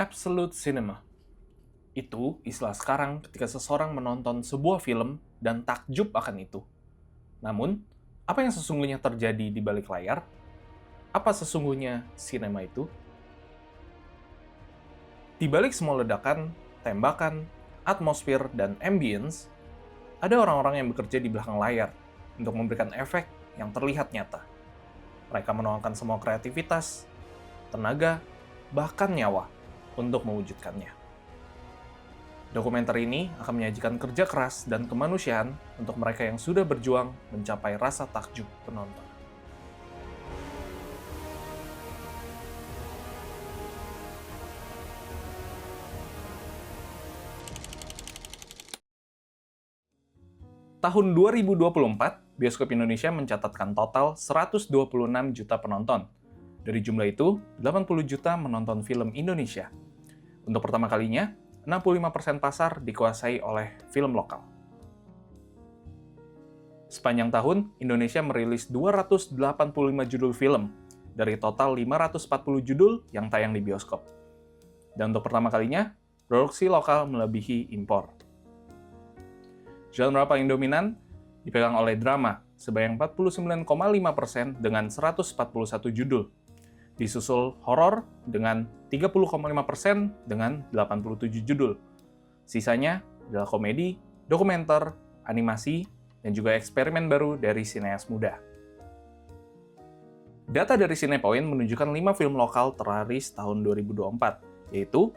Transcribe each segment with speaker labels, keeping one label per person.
Speaker 1: Absolute cinema. Itu istilah sekarang ketika seseorang menonton sebuah film dan takjub akan itu. Namun, apa yang sesungguhnya terjadi di balik layar? Apa sesungguhnya sinema itu? Di balik semua ledakan, tembakan, atmosfer, dan ambience, ada orang-orang yang bekerja di belakang layar untuk memberikan efek yang terlihat nyata. Mereka menuangkan semua kreativitas, tenaga, bahkan nyawa untuk mewujudkannya. Dokumenter ini akan menyajikan kerja keras dan kemanusiaan untuk mereka yang sudah berjuang mencapai rasa takjub penonton. Tahun 2024, bioskop Indonesia mencatatkan total 126 juta penonton. Dari jumlah itu, 80 juta menonton film Indonesia. Untuk pertama kalinya, 65% pasar dikuasai oleh film lokal. Sepanjang tahun, Indonesia merilis 285 judul film dari total 540 judul yang tayang di bioskop. Dan untuk pertama kalinya, produksi lokal melebihi impor. Genre paling dominan dipegang oleh drama sebanyak 49,5% dengan 141 judul. Disusul horor dengan 30,5% dengan 87 judul. Sisanya adalah komedi, dokumenter, animasi, dan juga eksperimen baru dari sineas muda. Data dari Cinepoint menunjukkan 5 film lokal terlaris tahun 2024, yaitu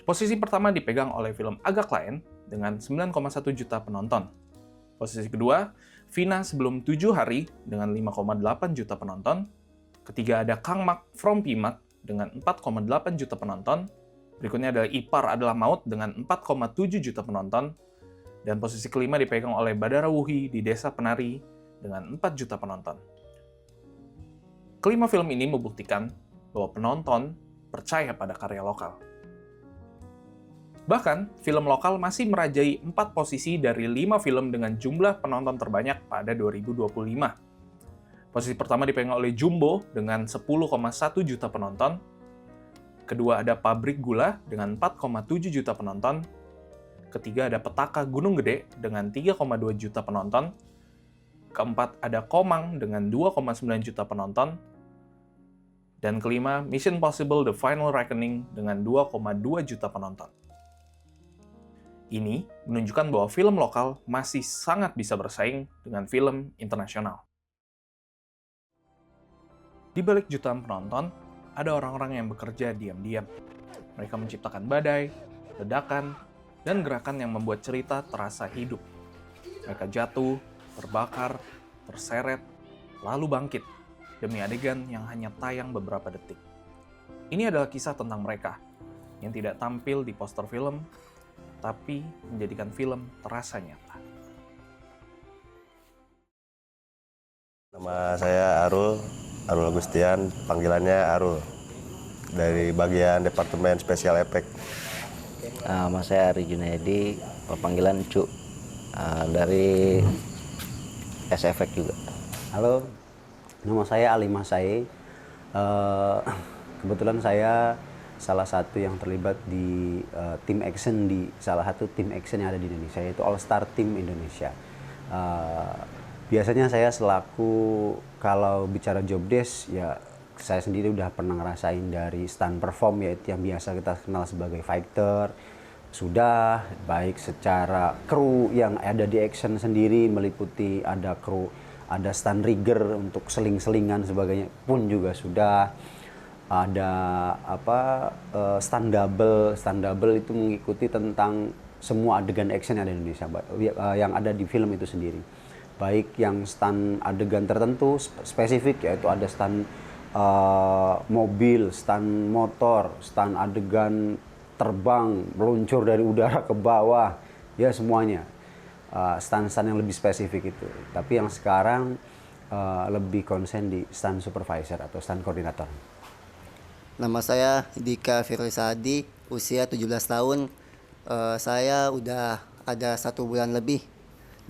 Speaker 1: posisi pertama dipegang oleh film Agak Lain dengan 9,1 juta penonton. Posisi kedua, Vina Sebelum 7 Hari dengan 5,8 juta penonton. Ketiga ada Kang Mak From Pimak dengan 4,8 juta penonton. Berikutnya adalah Ipar Adalah Maut dengan 4,7 juta penonton. Dan posisi kelima dipegang oleh Badara Wuhi di Desa Penari dengan 4 juta penonton. Kelima film ini membuktikan bahwa penonton percaya pada karya lokal. Bahkan, film lokal masih merajai 4 posisi dari 5 film dengan jumlah penonton terbanyak pada 2025. Posisi pertama dipegang oleh Jumbo dengan 10,1 juta penonton. Kedua ada Pabrik Gula dengan 4,7 juta penonton. Ketiga ada Petaka Gunung Gede dengan 3,2 juta penonton. Keempat ada Komang dengan 2,9 juta penonton. Dan kelima, Mission Possible The Final Reckoning dengan 2,2 juta penonton. Ini menunjukkan bahwa film lokal masih sangat bisa bersaing dengan film internasional. Di balik jutaan penonton, ada orang-orang yang bekerja diam-diam. Mereka menciptakan badai, ledakan, dan gerakan yang membuat cerita terasa hidup. Mereka jatuh, terbakar, terseret, lalu bangkit demi adegan yang hanya tayang beberapa detik. Ini adalah kisah tentang mereka yang tidak tampil di poster film, tapi menjadikan film terasa nyata.
Speaker 2: Nama saya Arul Agustian, panggilannya Arul, dari bagian Departemen Special Effect.
Speaker 3: Nama saya Ari Junaidi, panggilan Cuk, dari S-Effect juga.
Speaker 4: Halo, nama saya Ali Masai. Kebetulan saya salah satu yang terlibat di tim action di salah satu tim action yang ada di Indonesia, yaitu All Star Team Indonesia. Biasanya saya selaku, kalau bicara job desk, ya saya sendiri udah pernah ngerasain dari stunt perform, yaitu yang biasa kita kenal sebagai fighter. Sudah baik secara kru yang ada di action sendiri, meliputi ada kru, ada stunt rigger untuk seling-selingan sebagainya pun juga sudah. Ada stunt double itu mengikuti tentang semua adegan action yang ada di Indonesia, yang ada di film itu sendiri. Baik yang stunt adegan tertentu spesifik, yaitu ada stunt mobil, stunt motor, stunt adegan terbang, meluncur dari udara ke bawah, ya semuanya. Stunt-stunt yang lebih spesifik itu. Tapi yang sekarang lebih konsen di stunt supervisor atau stunt koordinator.
Speaker 5: Nama saya Dika Firlisadi, usia 17 tahun. Saya udah ada 1 bulan lebih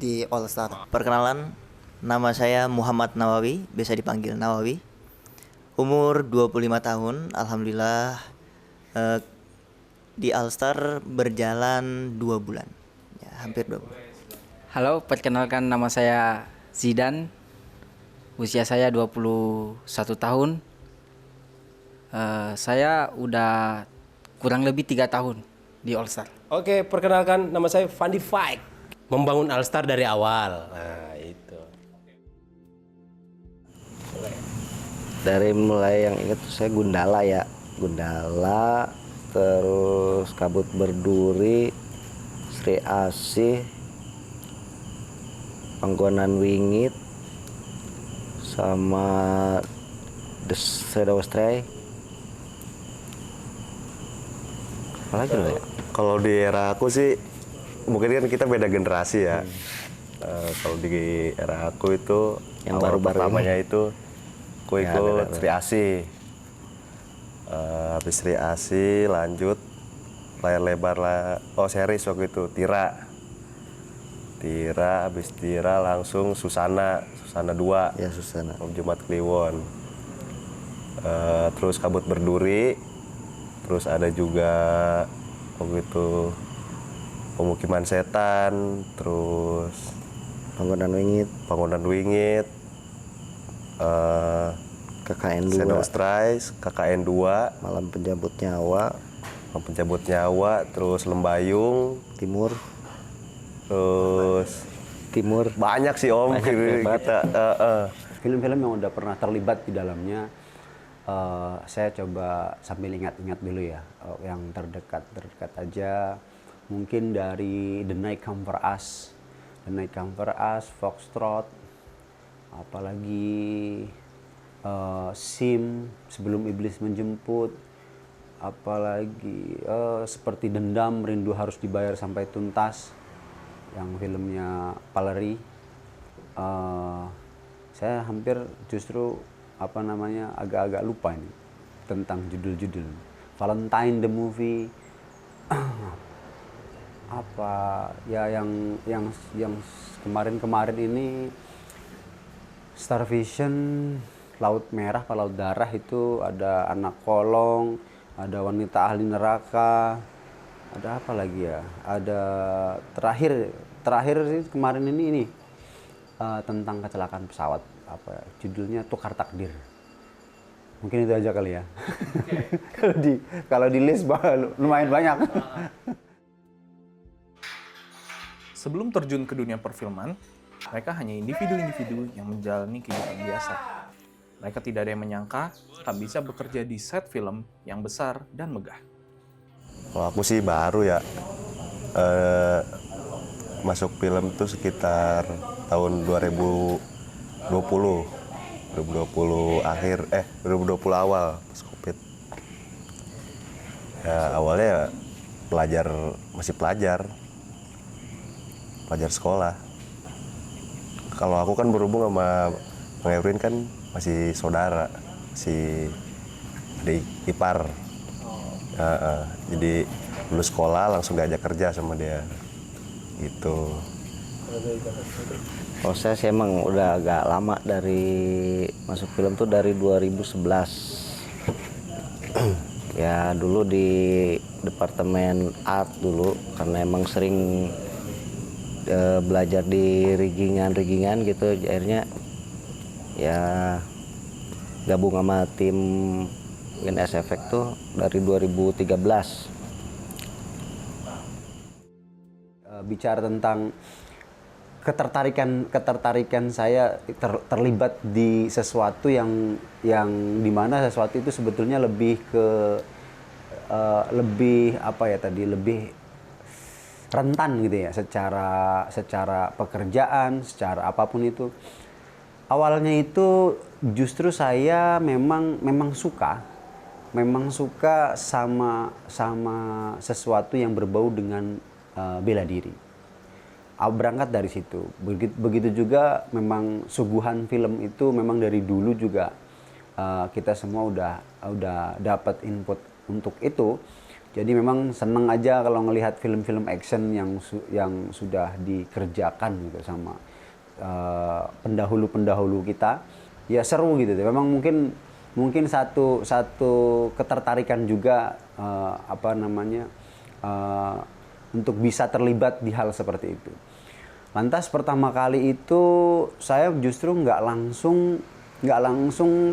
Speaker 5: di All Star.
Speaker 6: Perkenalan, nama saya Muhammad Nawawi, biasa dipanggil Nawawi. Umur 25 tahun, alhamdulillah di All Star berjalan 2 bulan. Ya, hampir 2 bulan.
Speaker 7: Halo, perkenalkan nama saya Zidan. Usia saya 21 tahun. Saya udah kurang lebih 3 tahun di All Star.
Speaker 8: Oke, perkenalkan nama saya Fandi Faik. Membangun All Star dari awal. Nah, itu.
Speaker 3: Dari mulai yang ingat tuh saya Gundala ya. Gundala, terus Kabut Berduri, Sri Asih, Panggonan Wingit, sama The Shadow Stray. Apa lagi ya?
Speaker 2: Kalau di era aku sih, mungkin kan kita beda generasi ya. Kalau di era aku itu,
Speaker 3: Yang
Speaker 2: awal
Speaker 3: baru-baru
Speaker 2: pertamanya itu, aku
Speaker 3: Ya,
Speaker 2: ikut
Speaker 3: beda-beda.
Speaker 2: Sri Asih. Habis Sri Asih lanjut layar lebar series waktu itu Tira, habis Tira langsung Susana 2,
Speaker 3: Ya Susana.
Speaker 2: Om Jumat Kliwon. Terus Kabut Berduri, terus ada juga waktu itu Pemukiman Setan, terus
Speaker 3: Panggonan Wingit, KKN 2,
Speaker 2: Shadow Strikes, KKN 2,
Speaker 3: Malam Penjabut Nyawa,
Speaker 2: Pencabut Nyawa, terus Lembayung,
Speaker 3: Timur,
Speaker 2: terus banyak sih Om kita.
Speaker 4: Film-film yang udah pernah terlibat di dalamnya, saya coba sambil ingat-ingat dulu ya, yang terdekat aja. Mungkin dari The Night Come For Us, Foxtrot, apalagi Sim, Sebelum Iblis Menjemput, apalagi seperti Dendam, Rindu Harus Dibayar Sampai Tuntas, yang filmnya Valeri. Saya hampir justru agak-agak lupa ini tentang judul-judul. Valentine the Movie, yang kemarin ini Star Vision, Laut Merah, Laut Darah, itu ada Anak Kolong, ada Wanita Ahli Neraka, ada apa lagi ya? Ada terakhir sih kemarin ini tentang kecelakaan pesawat, judulnya Tukar Takdir. Mungkin itu aja kali ya. Kalau di list lumayan banyak.
Speaker 1: Sebelum terjun ke dunia perfilman, mereka hanya individu-individu yang menjalani kehidupan biasa. Mereka tidak ada yang menyangka tak bisa bekerja di set film yang besar dan megah.
Speaker 2: Kalau aku sih baru ya, masuk film tuh sekitar tahun 2020 awal pas Covid. Ya awalnya masih pelajar sekolah. Kalau aku kan berhubung sama Bang Erwin kan masih saudara, si adik ipar. Jadi lulus sekolah langsung diajak kerja sama dia gitu.
Speaker 3: Proses emang udah agak lama dari masuk film tuh dari 2011. Ya dulu di departemen art dulu karena emang sering belajar di riggingan gitu, akhirnya ya gabung sama tim WinS Effect tuh dari 2013.
Speaker 4: Bicara tentang ketertarikan saya terlibat di sesuatu yang dimana sesuatu itu sebetulnya lebih rentan gitu ya, secara pekerjaan, secara apapun itu. Awalnya itu justru saya memang suka sama sesuatu yang berbau dengan bela diri. Berangkat dari situ. Begitu juga memang suguhan film itu memang dari dulu juga kita semua udah dapat input untuk itu. Jadi memang seneng aja kalau ngelihat film-film action yang sudah dikerjakan gitu sama pendahulu kita. Ya seru gitu. Memang mungkin satu ketertarikan juga untuk bisa terlibat di hal seperti itu. Lantas pertama kali itu saya justru nggak langsung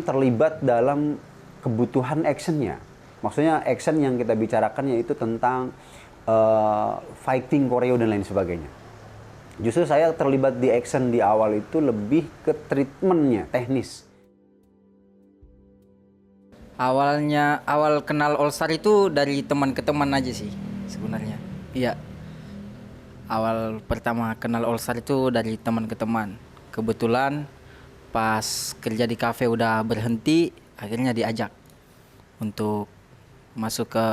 Speaker 4: terlibat dalam kebutuhan actionnya. Maksudnya action yang kita bicarakan yaitu tentang fighting, koreo dan lain sebagainya. Justru saya terlibat di action di awal itu lebih ke treatmentnya, teknis.
Speaker 7: Awal kenal All Star itu dari teman ke teman aja sih sebenarnya. Iya. Awal pertama kenal All Star itu dari teman ke teman. Kebetulan pas kerja di kafe udah berhenti, akhirnya diajak untuk masuk ke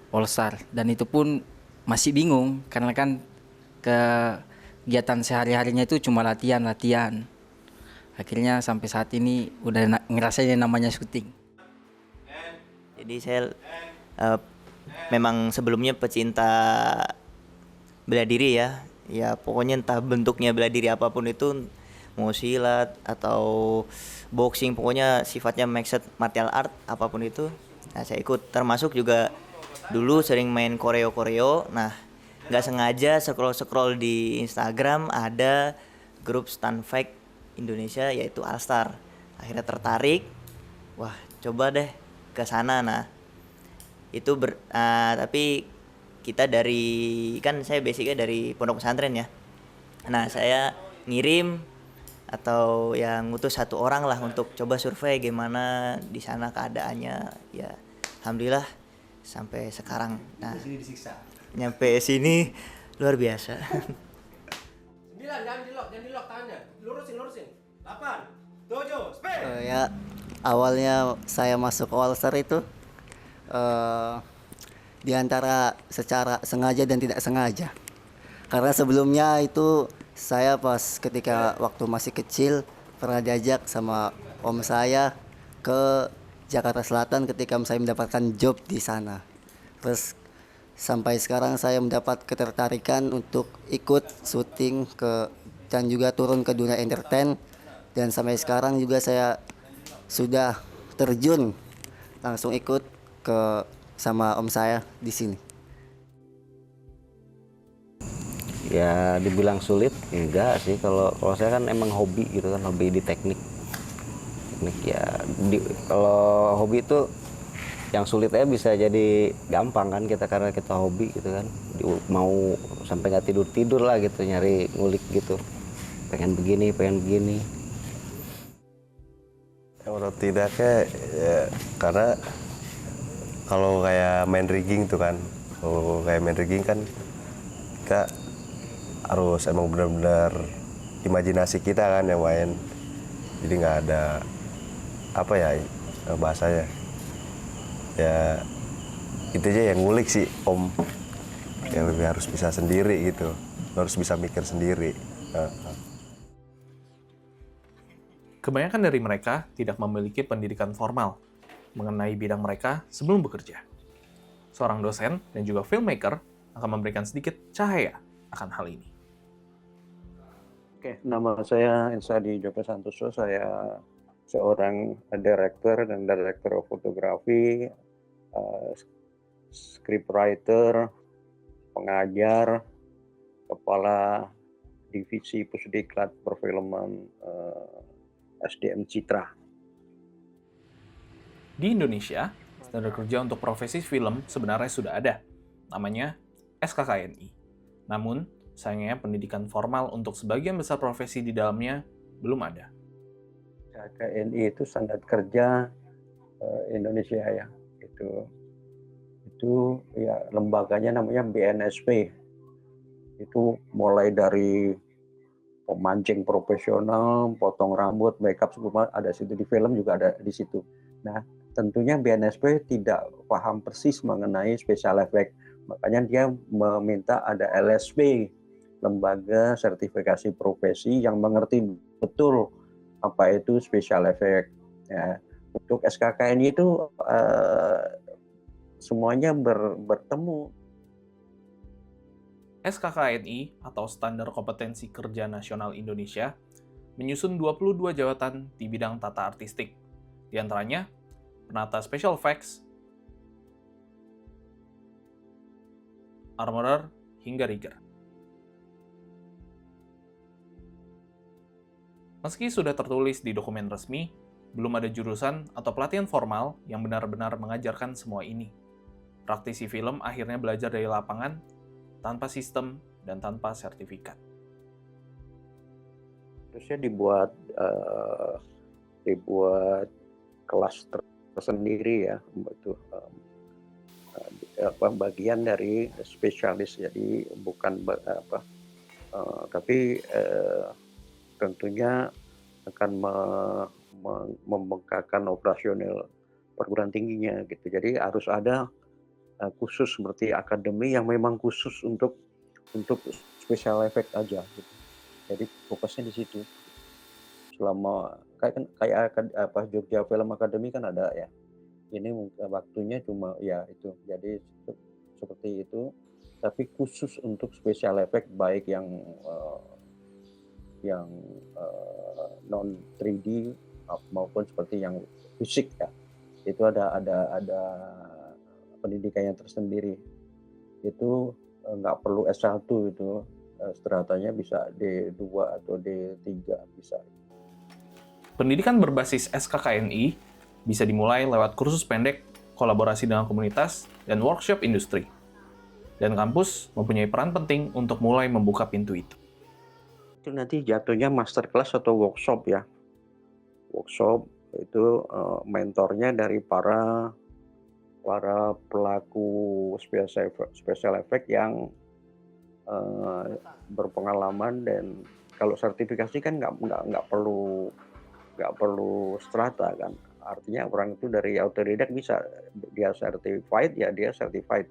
Speaker 7: All Star, dan itu pun masih bingung karena kan kegiatan sehari-harinya itu cuma latihan. Akhirnya sampai saat ini udah ngerasain yang namanya syuting.
Speaker 6: Jadi saya memang sebelumnya pecinta bela diri ya. Ya pokoknya entah bentuknya bela diri apapun itu, mau silat atau boxing, pokoknya sifatnya mixed martial art apapun itu. Nah saya ikut, termasuk juga dulu sering main koreo. Nah nggak sengaja scroll di Instagram ada grup Stunt Fight Indonesia yaitu All Star. Akhirnya tertarik, wah coba deh ke sana. Nah itu tapi kita kan saya basicnya dari pondok pesantren ya. Nah saya ngirim atau yang ngutus satu orang lah untuk coba survei gimana di sana keadaannya. Ya alhamdulillah sampai sekarang. Nah nyampe sini luar biasa.
Speaker 8: 9, jangan di lock tangannya. Lurusin. 8, 7, speed.
Speaker 5: Ya, awalnya saya masuk All Star itu di antara secara sengaja dan tidak sengaja. Karena sebelumnya itu saya pas ketika waktu masih kecil pernah diajak sama om saya ke Jakarta Selatan ketika saya mendapatkan job di sana. Terus sampai sekarang saya mendapat ketertarikan untuk ikut syuting dan juga turun ke dunia entertain, dan sampai sekarang juga saya sudah terjun langsung ikut sama om saya di sini.
Speaker 3: Ya dibilang sulit enggak sih, kalau saya kan emang hobi gitu kan, hobi di teknik ya. Kalau hobi itu yang sulitnya bisa jadi gampang kan, karena kita hobi gitu kan, mau sampai nggak tidur lah gitu nyari ngulik gitu, pengen begini.
Speaker 2: Menurut tidaknya ya, karena kalau kayak main rigging tuh kan, kan kita harus emang benar-benar imajinasi kita kan yang main, jadi nggak ada apa ya bahasanya ya, itu aja yang ngulik sih om, yang lebih harus bisa sendiri gitu, harus bisa mikir sendiri.
Speaker 1: Kebanyakan dari mereka tidak memiliki pendidikan formal mengenai bidang mereka sebelum bekerja. Seorang dosen dan juga filmmaker akan memberikan sedikit cahaya akan hal ini.
Speaker 9: Oke, nama saya Insadi Joko Santoso. Saya seorang director dan director of fotografi, scriptwriter, pengajar, kepala divisi Pusdiklat Perfilman SDM Citra.
Speaker 1: Di Indonesia, standar kerja untuk profesi film sebenarnya sudah ada, namanya SKKNI. Namun, sayangnya pendidikan formal untuk sebagian besar profesi di dalamnya belum ada.
Speaker 9: SKKNI itu standar kerja Indonesia ya, itu ya lembaganya namanya BNSP. Itu mulai dari pemancing profesional, potong rambut, makeup, semua ada situ, di film juga ada di situ. Nah, tentunya BNSP tidak paham persis mengenai special effect, makanya dia meminta ada LSP, lembaga sertifikasi profesi yang mengerti betul apa itu special effect. Ya, untuk SKKNI itu semuanya bertemu.
Speaker 1: SKKNI atau Standar Kompetensi Kerja Nasional Indonesia menyusun 22 jabatan di bidang tata artistik, di antaranya penata special effects, armorer, hingga rigger. Meski sudah tertulis di dokumen resmi, belum ada jurusan atau pelatihan formal yang benar-benar mengajarkan semua ini. Praktisi film akhirnya belajar dari lapangan, tanpa sistem dan tanpa sertifikat.
Speaker 9: Terusnya dibuat kelas tersendiri ya, itu bagian dari spesialis, jadi bukan tapi tentunya akan membengkakkan operasional perguruan tingginya gitu. Jadi harus ada khusus seperti akademi yang memang khusus untuk special effect aja gitu. Jadi fokusnya di situ. Selama kayak Jogja Film Academy kan ada ya. Ini waktunya cuma ya itu. Jadi seperti itu. Tapi khusus untuk special effect baik yang non 3D maupun seperti yang fisik ya. Itu ada pendidikannya tersendiri. Itu nggak perlu S1 itu, stratanya bisa D2 atau D3 bisa.
Speaker 1: Pendidikan berbasis SKKNI bisa dimulai lewat kursus pendek, kolaborasi dengan komunitas, dan workshop industri. Dan kampus mempunyai peran penting untuk mulai membuka pintu itu.
Speaker 9: Itu nanti jatuhnya masterclass atau workshop ya. Workshop itu mentornya dari para pelaku special effect yang berpengalaman, dan kalau sertifikasi kan nggak perlu strata kan. Artinya orang itu dari autodidak bisa, dia certified ya dia certified.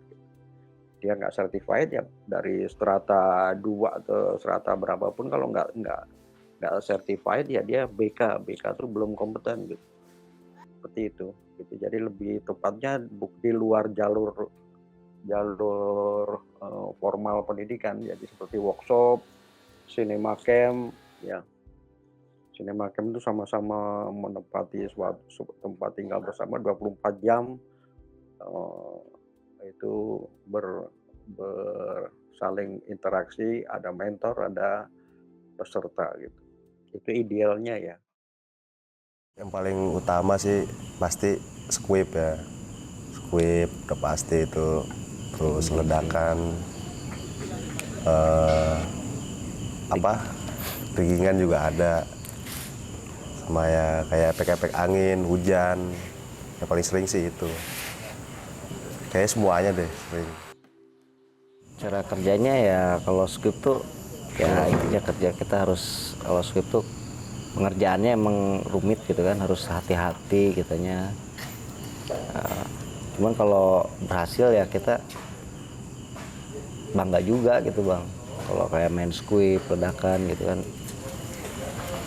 Speaker 9: Dia nggak certified ya dari strata 2 atau strata berapapun, kalau nggak certified ya dia BK itu belum kompeten gitu. Seperti itu gitu. Jadi lebih tepatnya di luar jalur formal pendidikan, jadi seperti workshop, cinema camp ya. Cinema camp itu sama-sama menempati suatu tempat tinggal bersama 24 jam, itu saling interaksi, ada mentor, ada peserta gitu. Itu idealnya ya.
Speaker 2: Yang paling utama sih pasti squib ya. Squib udah pasti itu. Terus ledakan, riggingan juga ada. Sama ya kayak efek-efek angin, hujan. Yang paling sering sih itu. Kayaknya semuanya deh sering.
Speaker 3: Cara kerjanya ya kalau squib tuh ya intinya kerja kita harus, kalau squib tuh pengerjaannya emang rumit gitu kan, harus hati-hati kitanya. Cuman kalau berhasil ya kita bangga juga gitu bang, kalau kayak main squib, ledakan gitu kan.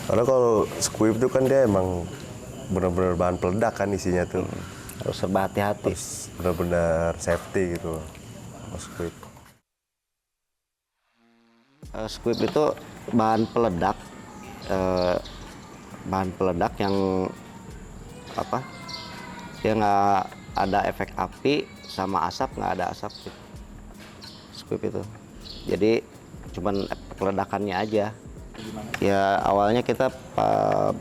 Speaker 2: Karena kalau squib itu kan dia emang benar-benar bahan peledak kan isinya tuh.
Speaker 3: Harus serba hati-hati.
Speaker 2: Benar-benar safety gitu squib.
Speaker 3: Squib itu bahan peledak yang dia nggak ada efek api sama asap, nggak ada asap gitu. Squib itu jadi cuman ledakannya aja. Ya awalnya kita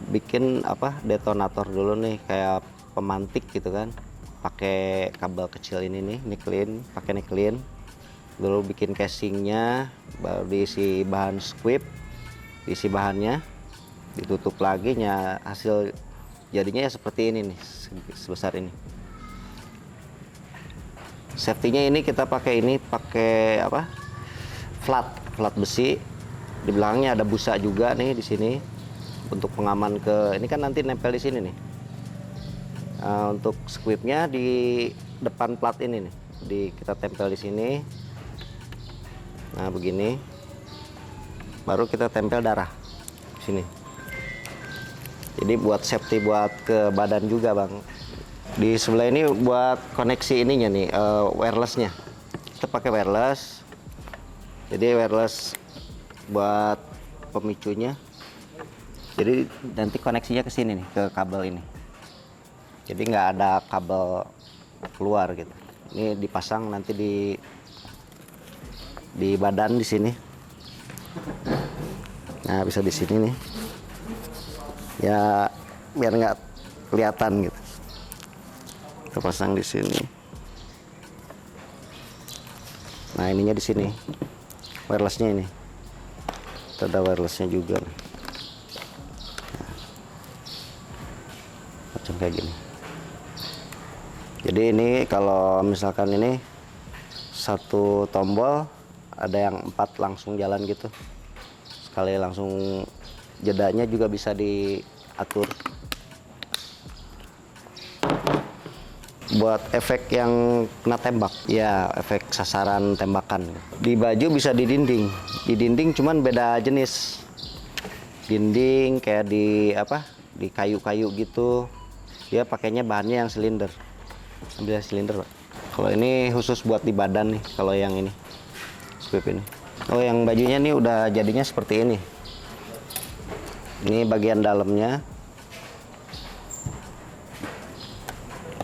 Speaker 3: bikin detonator dulu nih, kayak pemantik gitu kan, pakai kabel kecil ini nih, pakai nikelin dulu, bikin casingnya, baru diisi bahan squib, diisi bahannya, ditutup lagi, hasil jadinya ya seperti ini nih, sebesar ini. Safety-nya ini kita pakai flat besi, di belakangnya ada busa juga nih di sini untuk pengaman ini kan nanti nempel di sini nih. Untuk squibnya di depan plat ini nih, kita tempel di sini. Nah begini, baru kita tempel darah di sini. Jadi buat safety, buat ke badan juga bang. Di sebelah ini buat koneksi ininya nih, wirelessnya. Kita pakai wireless. Jadi wireless buat pemicunya. Jadi nanti koneksinya ke sini nih, ke kabel ini. Jadi nggak ada kabel keluar gitu. Ini dipasang nanti di di badan di sini. Nah, bisa di sini nih. Ya biar nggak kelihatan gitu. Kita pasang di sini. Nah, ininya di sini. Wirelessnya ini. Kita ada wirelessnya juga. Nah, macam kayak gini. Jadi ini kalau misalkan ini satu tombol ada yang 4 langsung jalan gitu. Sekali langsung jedanya juga bisa diatur. Buat efek yang kena tembak, ya efek sasaran tembakan. Di baju bisa di dinding. Di dinding cuman beda jenis. Dinding kayak di apa? Di kayu-kayu gitu. Dia pakainya bahannya yang silinder. Ambil silinder, Pak. Kalau ini khusus buat di badan nih, kalau yang ini. Squib ini. Oh, yang bajunya nih udah jadinya seperti ini. Ini bagian dalamnya.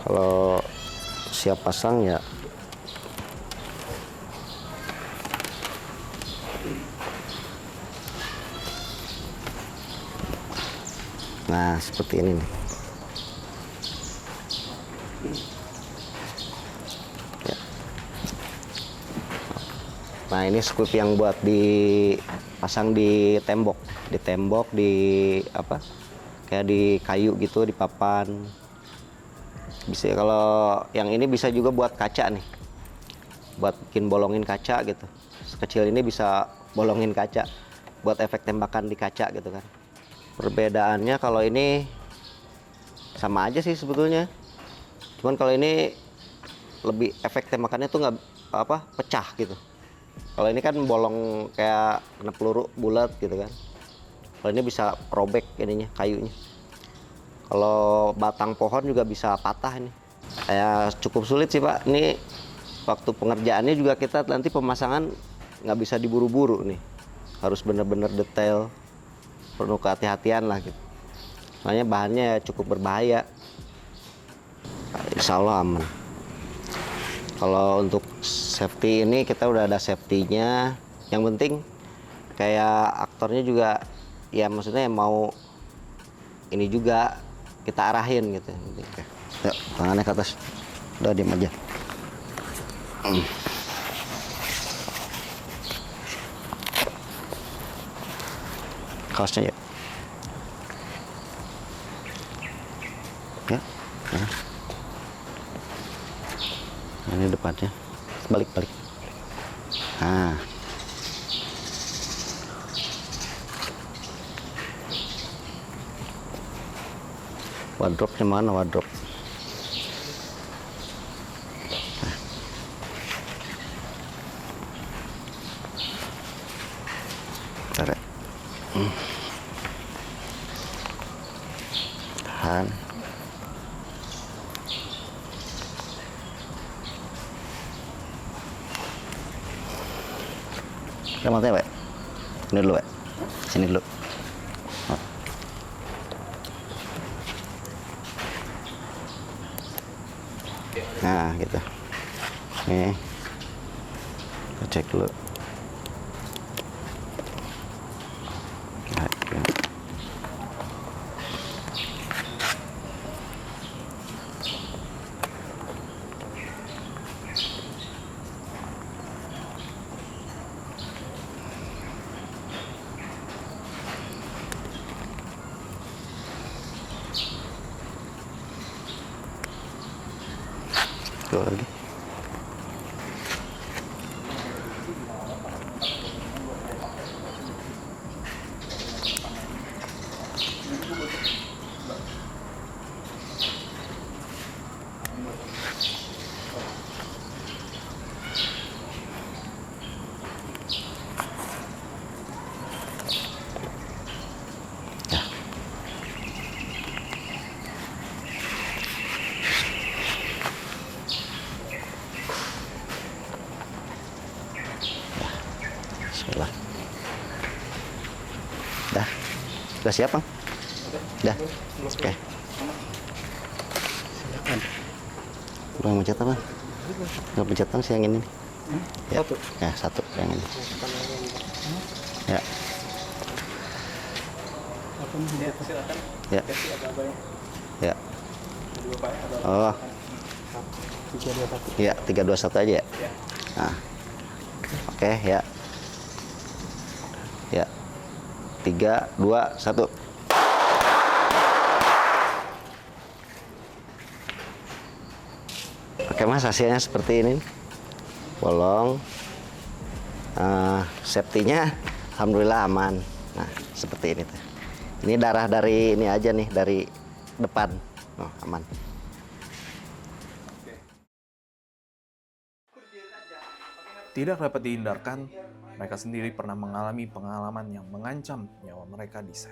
Speaker 3: Kalau siap pasang ya nah seperti ini nih. Ya. Nah, ini squib yang buat dipasang di tembok, di apa? Kayak di kayu gitu, di papan. Bisa, kalau yang ini bisa juga buat kaca nih, buat bikin bolongin kaca gitu. Sekecil ini bisa bolongin kaca, buat efek tembakan di kaca gitu kan. Perbedaannya kalau ini sama aja sih sebetulnya, cuman kalau ini lebih efek tembakannya tuh nggak apa pecah gitu. Kalau ini kan bolong kayak kena peluru bulat gitu kan. Kalau ini bisa robek ininya, kayunya. Kalau batang pohon juga bisa patah ini. Ya cukup sulit sih, Pak. Ini waktu pengerjaannya juga kita nanti pemasangan nggak bisa diburu-buru nih. Harus benar-benar detail, perlu kehati-hatian lah gitu. Soalnya bahannya cukup berbahaya. Insya Allah aman. Kalau untuk safety ini kita udah ada safety-nya. Yang penting kayak aktornya juga, ya maksudnya mau ini juga kita arahin gitu. Yuk, tangannya ke atas. Udah diam aja. Kaosnya ya. Ya. Nah. Ini depannya. Balik-balik. Nah. Wardrobe-nya mana wardrobe? Nah. Tarik. Tahan. Remote-nya, Pak. Ini dulu, Pak. Sini dulu. Nah, gitu. Nih. Kita cek dulu. Nah, ya. Tuh lagi. Bismillah. Dah. Sudah siap, Bang? Dah. Oke. Silakan. Udah pencet apa? Udah pencet, Bang, si yang ini. Ya. Satu. Ya, satu. yang ini. Ya. Ya. Ya. Oh. Ya, 3 2 1 aja ya. Nah. Oke, ya. Ya. 3 2 1. Oke Mas, hasilnya seperti ini. Bolong. Safety-nya alhamdulillah aman. Nah, seperti ini tuh. Ini darah dari ini aja nih, dari depan. Oh, aman.
Speaker 1: Tidak dapat dihindarkan, mereka sendiri pernah mengalami pengalaman yang mengancam nyawa mereka di set.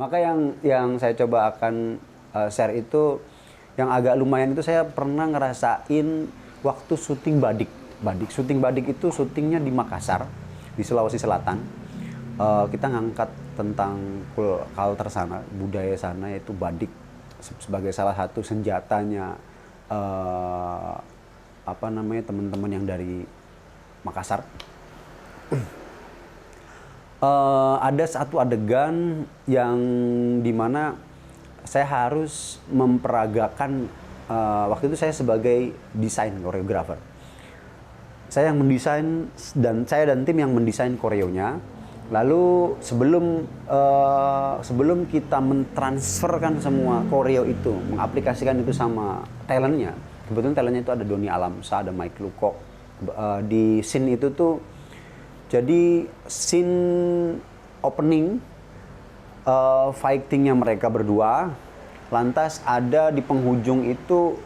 Speaker 4: Maka yang saya coba akan share itu, yang agak lumayan itu saya pernah ngerasain waktu syuting Badik. Syuting Badik itu syutingnya di Makassar, di Sulawesi Selatan. Kita ngangkat tentang culture sana, budaya sana, yaitu Badik sebagai salah satu senjatanya teman-teman yang dari Makassar. Ada satu adegan yang dimana saya harus memperagakan, waktu itu saya sebagai desain koreografer. Saya yang mendesain dan tim yang mendesain koreonya. Lalu sebelum kita mentransferkan semua koreo itu, mengaplikasikan itu sama talentnya, kebetulan talentnya itu ada Doni Alamsa, ada Mike Lukok. Di scene itu tuh, jadi scene opening fightingnya mereka berdua, lantas ada di penghujung itu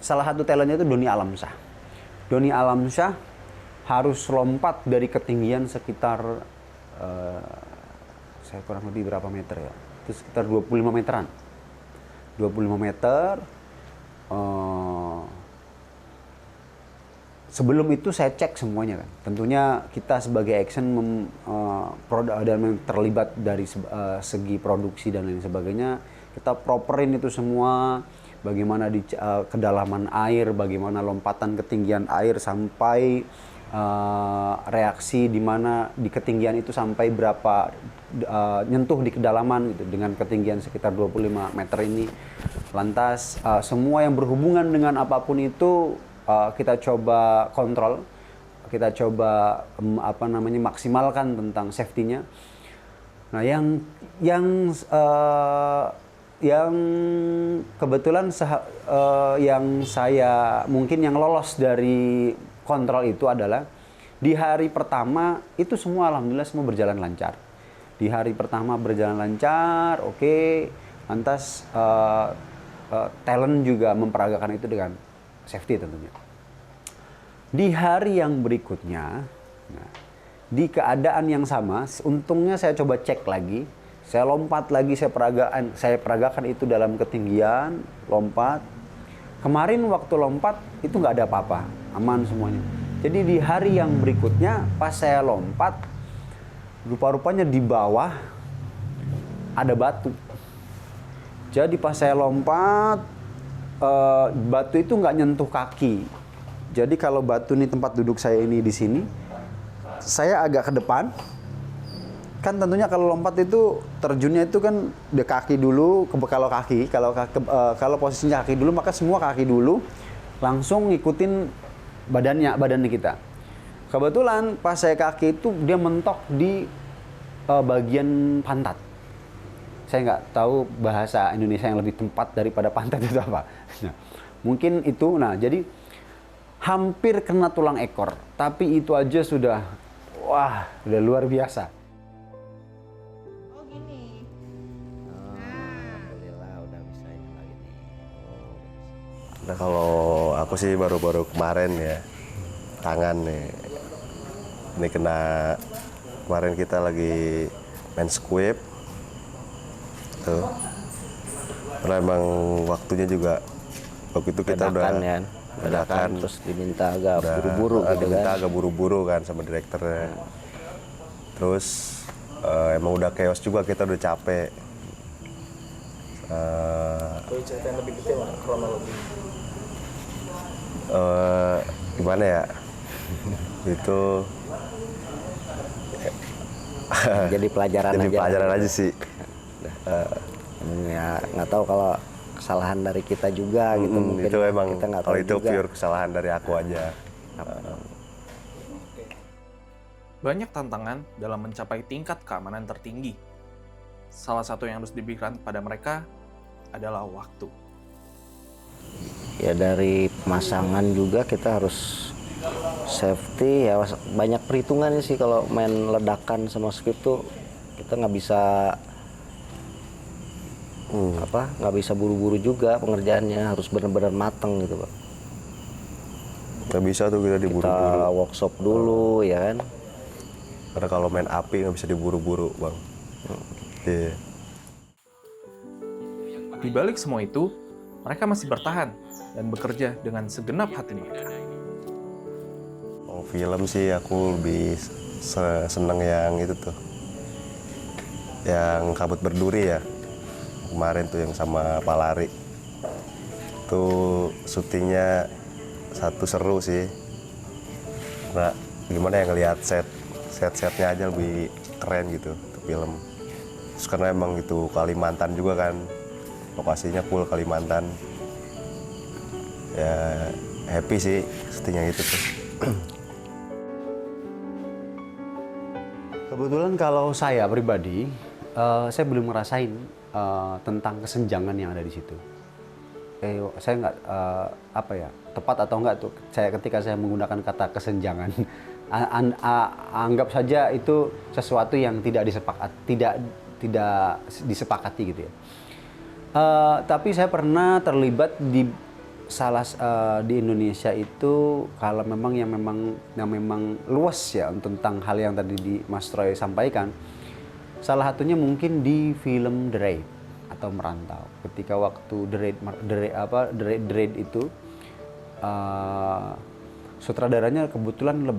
Speaker 4: salah satu talentnya itu Doni Alamsyah. Doni Alamsyah harus lompat dari ketinggian sekitar saya kurang lebih berapa meter ya? Itu sekitar 25 meteran. 25 meter. Sebelum itu saya cek semuanya kan. Tentunya kita sebagai action dan terlibat dari segi produksi dan lain sebagainya, kita properin itu semua. Bagaimana di kedalaman air, bagaimana lompatan ketinggian air sampai reaksi di mana di ketinggian itu sampai berapa nyentuh di kedalaman gitu, dengan ketinggian sekitar 25 meter ini. Lantas semua yang berhubungan dengan apapun itu kita coba kontrol, kita coba maksimalkan tentang safety-nya. Nah, yang kebetulan yang saya mungkin yang lolos dari kontrol itu adalah di hari pertama itu semua alhamdulillah semua berjalan lancar. Di hari pertama berjalan lancar, oke. Lantas talent juga memperagakan itu dengan safety tentunya. Di hari yang berikutnya, di keadaan yang sama, untungnya saya coba cek lagi. Saya lompat lagi, saya peragakan itu dalam ketinggian, lompat. Kemarin waktu lompat itu nggak ada apa-apa, aman semuanya. Jadi di hari yang berikutnya pas saya lompat, rupa-rupanya di bawah ada batu. Jadi pas saya lompat, batu itu nggak nyentuh kaki. Jadi kalau batu ini tempat duduk saya ini di sini, saya agak ke depan. Kan tentunya kalau lompat itu terjunnya itu kan di kaki dulu, kalau posisinya kaki dulu maka semua kaki dulu langsung ngikutin badannya kita. Kebetulan pas saya kaki itu dia mentok di bagian pantat. Saya nggak tahu bahasa Indonesia yang lebih tepat daripada pantat itu apa. Nah, mungkin itu, jadi hampir kena tulang ekor, tapi itu aja sudah luar biasa.
Speaker 2: Nah, kalau aku sih baru-baru kemarin ya, tangan nih. Ini kemarin kita lagi main squib. Tuh. Karena emang waktunya juga waktu itu kita
Speaker 3: dadakan, terus diminta agak buru-buru gitu kan.
Speaker 2: Diminta agak buru-buru kan sama direkturnya. Terus emang udah chaos juga, kita udah capek.
Speaker 1: Boleh ceritain lebih detail kronologi?
Speaker 2: Gimana ya? Itu
Speaker 3: Jadi pelajaran
Speaker 2: jadi
Speaker 3: aja.
Speaker 2: pelajaran aja sih.
Speaker 3: Ya nggak tahu kalau kesalahan dari kita juga gitu, mungkin
Speaker 2: Itu emang
Speaker 3: kita nggak
Speaker 2: kalau
Speaker 3: tahu
Speaker 2: itu
Speaker 3: juga.
Speaker 2: pure kesalahan dari aku aja.
Speaker 1: Banyak tantangan dalam mencapai tingkat keamanan tertinggi. Salah satu yang harus diberikan pada mereka adalah waktu.
Speaker 3: Ya dari pemasangan juga kita harus safety ya, banyak perhitungannya sih. Kalau main ledakan sama skrip tuh kita nggak bisa nggak bisa buru-buru juga pengerjaannya, harus benar-benar mateng gitu Pak.
Speaker 2: Nggak bisa tuh kita diburu-buru.
Speaker 3: Kita workshop dulu ya kan.
Speaker 2: Karena kalau main api nggak bisa diburu-buru, Bang. Iya.
Speaker 1: Di balik semua itu, mereka masih bertahan dan bekerja dengan segenap hati mereka.
Speaker 2: Kalau film sih aku lebih seneng yang itu tuh. Yang Kabut Berduri ya. Kemarin tuh yang sama Palari. Itu syutingnya satu seru sih. Nah, gimana ya ngelihat set-setnya aja lebih keren gitu untuk film. Terus karena emang itu Kalimantan juga kan, lokasinya full Kalimantan. Ya happy sih syutingnya gitu tuh.
Speaker 4: Kebetulan kalau saya pribadi, saya belum ngerasain tentang kesenjangan yang ada di situ. Saya nggak tepat atau enggak tuh saya ketika saya menggunakan kata kesenjangan. Anggap saja itu sesuatu yang tidak disepakati gitu ya. Tapi saya pernah terlibat di di Indonesia itu, kalau memang yang memang luas ya tentang hal yang tadi Mas Troy sampaikan. Salah satunya mungkin di film The Raid atau Merantau. Ketika waktu The Raid itu sutradaranya kebetulan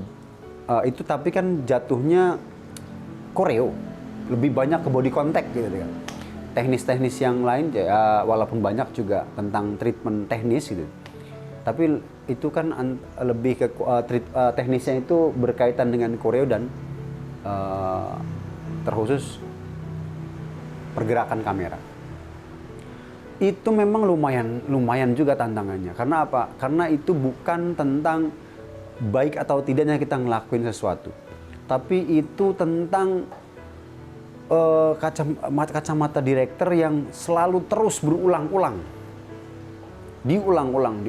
Speaker 4: itu, tapi kan jatuhnya koreo, lebih banyak ke body contact gitu kan. Teknis-teknis yang lain ya walaupun banyak juga tentang treatment teknis gitu. Tapi itu kan lebih ke teknisnya itu berkaitan dengan koreo dan terkhusus pergerakan kamera. Itu memang lumayan juga tantangannya. Karena apa? Karena itu bukan tentang baik atau tidaknya kita ngelakuin sesuatu, tapi itu tentang kacamata direktur yang selalu terus berulang-ulang, diulang-ulang.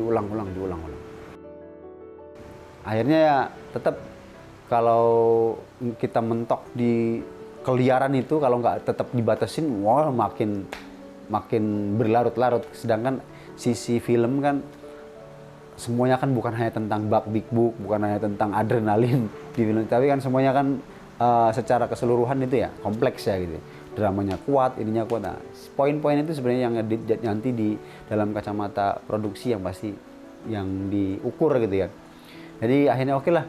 Speaker 4: Akhirnya ya tetap kalau kita mentok di keliaran itu, kalau nggak tetap dibatasin, wah makin berlarut-larut. Sedangkan sisi film kan semuanya kan bukan hanya tentang big book, bukan hanya tentang adrenalin di film, tapi kan semuanya kan secara keseluruhan itu ya kompleks ya gitu. Dramanya kuat, ininya kuat. Nah, poin-poin itu sebenarnya yang nanti di dalam kacamata produksi yang pasti yang diukur gitu ya. Jadi akhirnya oke lah.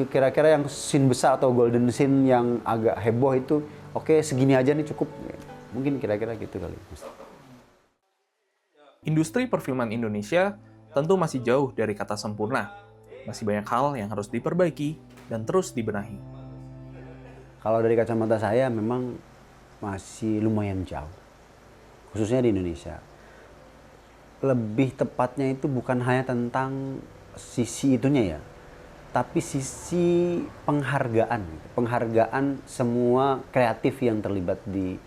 Speaker 4: Kira-kira yang scene besar atau golden scene yang agak heboh itu oke, segini aja nih cukup. Mungkin kira-kira gitu kali.
Speaker 1: Industri perfilman Indonesia tentu masih jauh dari kata sempurna. Masih banyak hal yang harus diperbaiki dan terus dibenahi.
Speaker 4: Kalau dari kacamata saya memang masih lumayan jauh. Khususnya di Indonesia. Lebih tepatnya itu bukan hanya tentang sisi itunya ya, tapi sisi penghargaan semua kreatif yang terlibat di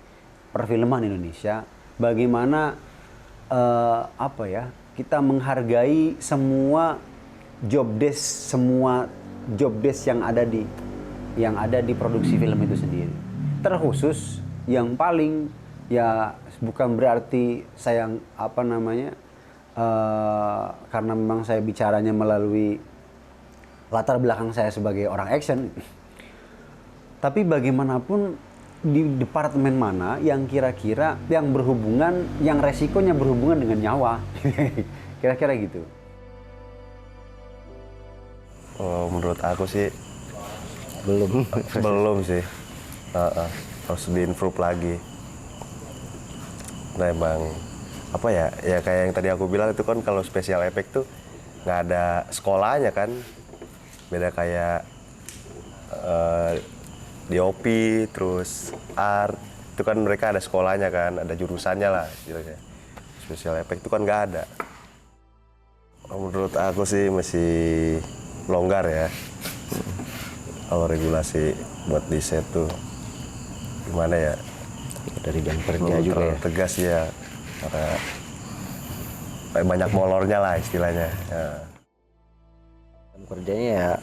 Speaker 4: perfilman Indonesia. Bagaimana kita menghargai semua job desk yang ada di produksi film itu sendiri. Terkhusus yang paling ya bukan berarti saya karena memang saya bicaranya melalui latar belakang saya sebagai orang action. Tapi bagaimanapun di departemen mana yang kira-kira yang berhubungan, yang resikonya berhubungan dengan nyawa. Kira-kira gitu.
Speaker 2: Menurut aku sih belum sih. Harus di-improve lagi. Nah emang apa ya kayak yang tadi aku bilang itu kan, kalau special effect tuh nggak ada sekolahnya kan, beda kayak DOP terus art itu kan mereka ada sekolahnya kan, ada jurusannya lah istilahnya. Special effect itu kan nggak ada. Menurut aku sih masih longgar ya. Kalau regulasi buat di set tuh gimana ya?
Speaker 3: Dari jam kerja juga ya.
Speaker 2: Tegas ya, karena kayak banyak molornya lah istilahnya. Ya.
Speaker 3: Jam kerjanya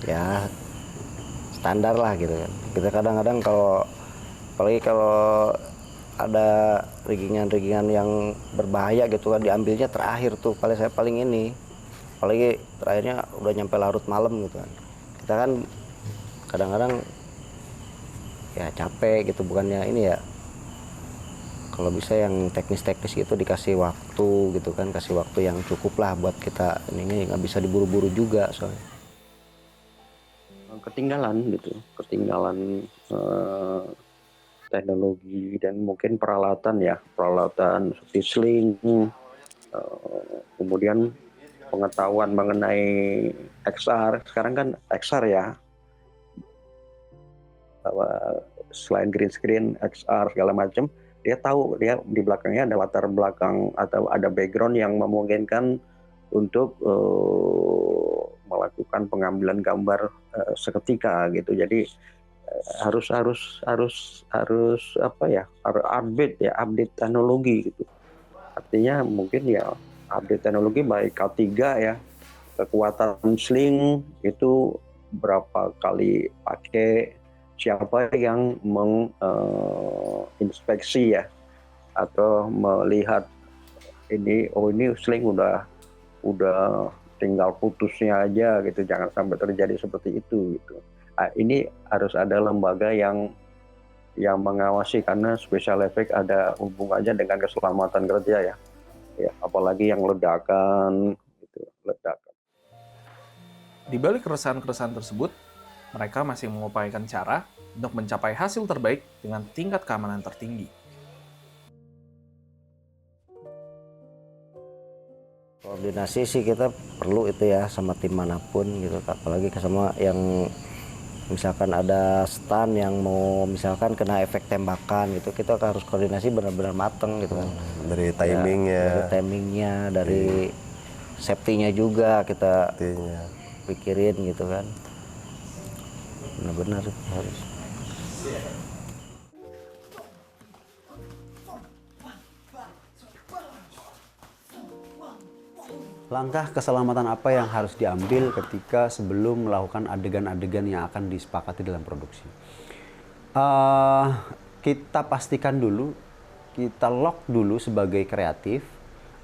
Speaker 3: ya standar lah gitu kan. Kita kadang-kadang apalagi kalau ada riggingan yang berbahaya gitu kan, diambilnya terakhir tuh paling ini. Apalagi terakhirnya udah nyampe larut malam gitu kan. Kita kan kadang-kadang ya capek gitu, bukannya ini ya. Kalau bisa yang teknis-teknis gitu dikasih waktu gitu kan, kasih waktu yang cukup lah buat kita, ini nggak bisa diburu-buru juga soalnya.
Speaker 9: Ketinggalan teknologi dan mungkin peralatan seperti sling, kemudian pengetahuan mengenai XR. Sekarang kan XR ya, bahwa selain green screen, XR segala macam, dia tahu dia di belakangnya ada latar belakang atau ada background yang memungkinkan untuk melakukan pengambilan gambar seketika gitu. Jadi harus update teknologi gitu. Artinya mungkin ya update teknologi baik K3 ya, kekuatan sling itu berapa kali pakai, siapa yang menginspeksi ya, atau melihat ini sling udah tinggal putusnya aja gitu, jangan sampai terjadi seperti itu gitu. Ini harus ada lembaga yang mengawasi, karena special effect ada hubungannya dengan keselamatan kerja ya, apalagi yang ledakan gitu,
Speaker 1: Di balik keresahan-keresahan tersebut, mereka masih mengupayakan cara untuk mencapai hasil terbaik dengan tingkat keamanan tertinggi.
Speaker 3: Koordinasi sih kita perlu itu ya sama tim manapun gitu, apalagi sama yang misalkan ada stand yang mau misalkan kena efek tembakan gitu, kita harus koordinasi benar-benar mateng gitu kan.
Speaker 2: Dari timingnya,
Speaker 3: dari safety-nya juga kita pikirin gitu kan. Benar-benar harus.
Speaker 4: Langkah keselamatan apa yang harus diambil ketika sebelum melakukan adegan-adegan yang akan disepakati dalam produksi? Kita pastikan dulu, kita lock dulu sebagai kreatif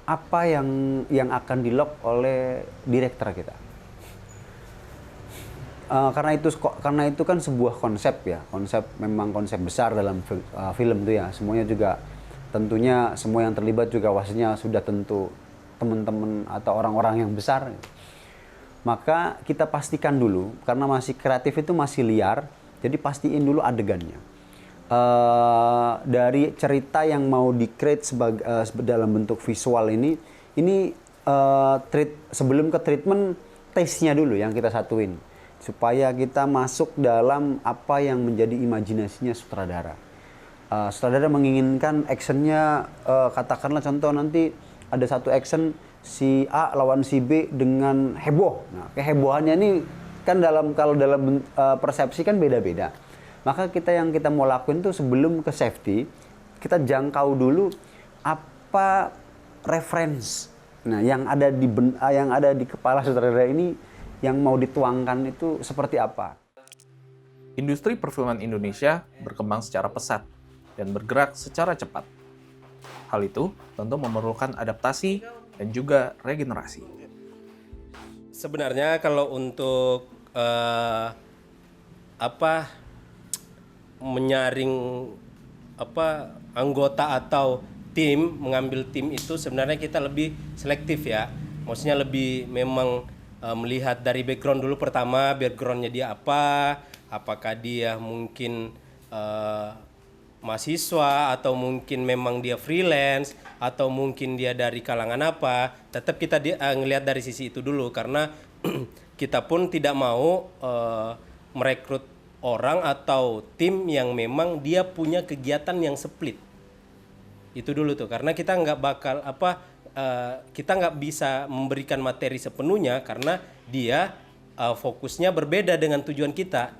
Speaker 4: apa yang akan di lock oleh direktur kita. Karena itu kan sebuah konsep ya, memang konsep besar dalam film itu ya. Semuanya juga tentunya semua yang terlibat juga wasiknya sudah tentu teman-teman atau orang-orang yang besar. Maka kita pastikan dulu, karena masih kreatif itu masih liar, jadi pastiin dulu adegannya. Dari cerita yang mau di-create dalam bentuk visual ini sebelum ke treatment, taste-nya dulu yang kita satuin, supaya kita masuk dalam apa yang menjadi imajinasinya sutradara. Sutradara menginginkan actionnya, katakanlah contoh nanti ada satu action si A lawan si B dengan heboh. Nah, kehebohannya ini kan kalau dalam persepsi kan beda-beda. Maka yang kita mau lakuin tuh sebelum ke safety, kita jangkau dulu apa reference. Nah, yang ada di kepala sutradara ini yang mau dituangkan itu seperti apa.
Speaker 1: Industri perfilman Indonesia berkembang secara pesat dan bergerak secara cepat. Hal itu tentu memerlukan adaptasi dan juga regenerasi.
Speaker 8: Sebenarnya kalau untuk menyaring anggota atau mengambil tim itu sebenarnya kita lebih selektif ya. Maksudnya lebih memang melihat dari background dulu pertama, backgroundnya dia apakah dia mungkin mahasiswa atau mungkin memang dia freelance atau mungkin dia dari kalangan apa, tetap kita ngelihat dari sisi itu dulu karena kita pun tidak mau merekrut orang atau tim yang memang dia punya kegiatan yang split. Itu dulu tuh, karena kita nggak bakal kita nggak bisa memberikan materi sepenuhnya karena dia fokusnya berbeda dengan tujuan kita.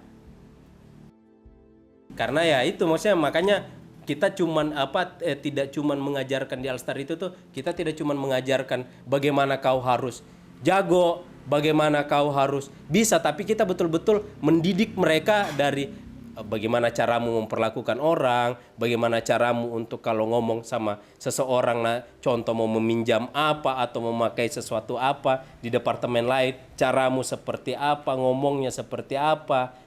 Speaker 8: Karena ya itu maksudnya makanya kita tidak cuman mengajarkan di Alstar itu tuh, kita tidak cuman mengajarkan bagaimana kau harus jago, bagaimana kau harus bisa, tapi kita betul-betul mendidik mereka dari bagaimana caramu memperlakukan orang, bagaimana caramu untuk kalau ngomong sama seseorang, nah contoh mau meminjam apa atau memakai sesuatu apa di departemen lain, caramu seperti apa, ngomongnya seperti apa.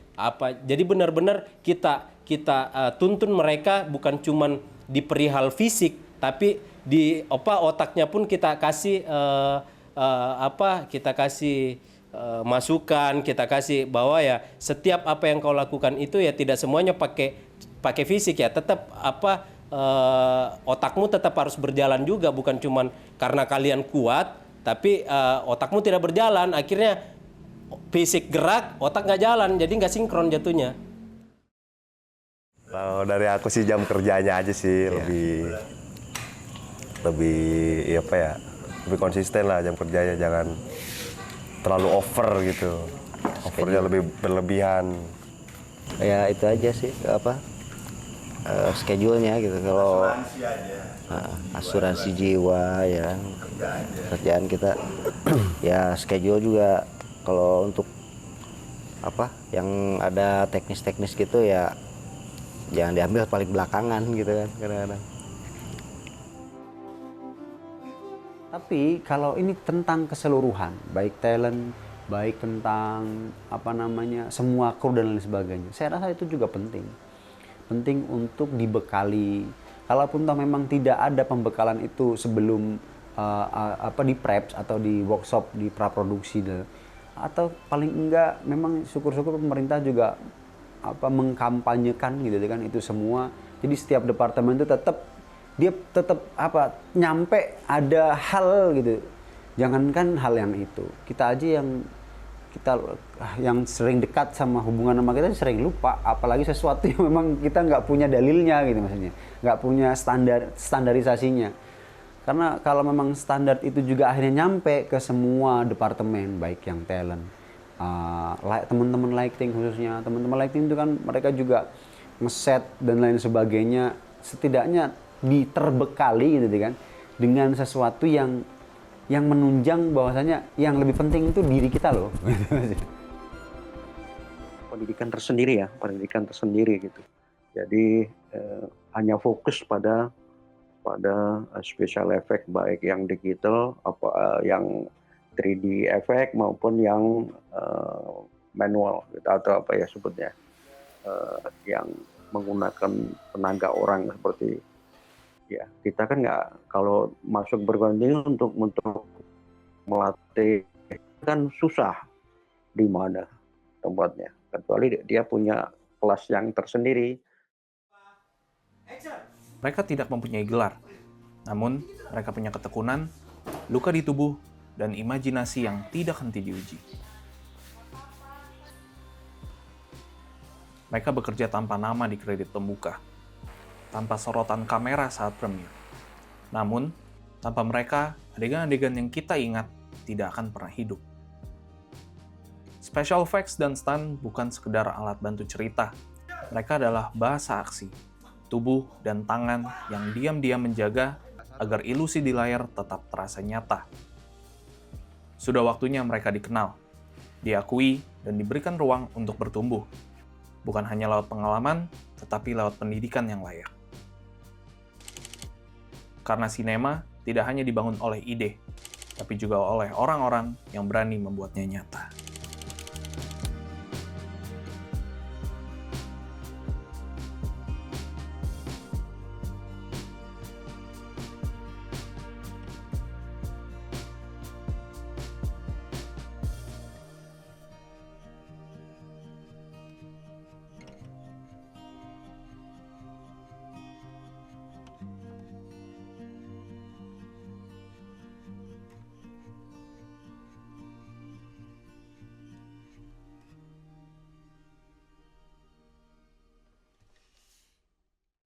Speaker 8: Jadi benar-benar kita tuntun mereka bukan cuman di perihal fisik, tapi di otaknya pun kita kasih masukan, kita kasih bahwa ya setiap apa yang kau lakukan itu ya tidak semuanya pakai fisik ya, tetap otakmu tetap harus berjalan juga, bukan cuman karena kalian kuat tapi otakmu tidak berjalan, akhirnya fisik gerak, otak nggak jalan, jadi nggak sinkron jatuhnya.
Speaker 2: Kalau dari aku sih jam kerjanya aja sih lebih lebih konsisten lah jam kerjanya, jangan terlalu over gitu, overnya lebih berlebihan.
Speaker 3: Ya itu aja sih schedule-nya gitu. Kalau asuransi jiwa ya kerjaan kita ya schedule juga. Kalau untuk yang ada teknis-teknis gitu ya jangan diambil paling belakangan gitu kan kadang-kadang.
Speaker 4: Tapi kalau ini tentang keseluruhan, baik talent, baik tentang semua kru dan lain sebagainya, saya rasa itu juga penting. Penting untuk dibekali. Kalaupun toh memang tidak ada pembekalan itu sebelum di preps atau di workshop, di praproduksi, atau paling enggak memang syukur-syukur pemerintah juga mengkampanyekan gitu kan itu semua. Jadi setiap departemen itu tetap nyampe ada hal gitu. Jangankan hal yang itu, kita aja yang sering dekat sama hubungan sama kita sering lupa, apalagi sesuatu yang memang kita nggak punya dalilnya gitu, maksudnya nggak punya standarisasinya. Karena kalau memang standar itu juga akhirnya nyampe ke semua departemen, baik yang talent, teman-teman lighting khususnya, teman-teman lighting itu kan mereka juga ngeset dan lain sebagainya, setidaknya diterbekali gitu kan dengan sesuatu yang menunjang bahwasanya yang lebih penting itu diri kita loh.
Speaker 9: Pendidikan tersendiri gitu. Jadi hanya fokus pada special effect, baik yang digital yang 3D effect maupun yang manual gitu, atau sebutnya yang menggunakan tenaga orang seperti ya, kita kan nggak, kalau masuk berguruan untuk melatih kan susah di mana tempatnya, kecuali dia punya kelas yang tersendiri.
Speaker 1: Mereka tidak mempunyai gelar, namun mereka punya ketekunan, luka di tubuh, dan imajinasi yang tidak henti diuji. Mereka bekerja tanpa nama di kredit pembuka, tanpa sorotan kamera saat premiere. Namun, tanpa mereka, adegan-adegan yang kita ingat tidak akan pernah hidup. Special effects dan stunt bukan sekedar alat bantu cerita. Mereka adalah bahasa aksi, tubuh dan tangan yang diam-diam menjaga agar ilusi di layar tetap terasa nyata. Sudah waktunya mereka dikenal, diakui, dan diberikan ruang untuk bertumbuh. Bukan hanya lewat pengalaman, tetapi lewat pendidikan yang layak. Karena sinema tidak hanya dibangun oleh ide, tapi juga oleh orang-orang yang berani membuatnya nyata.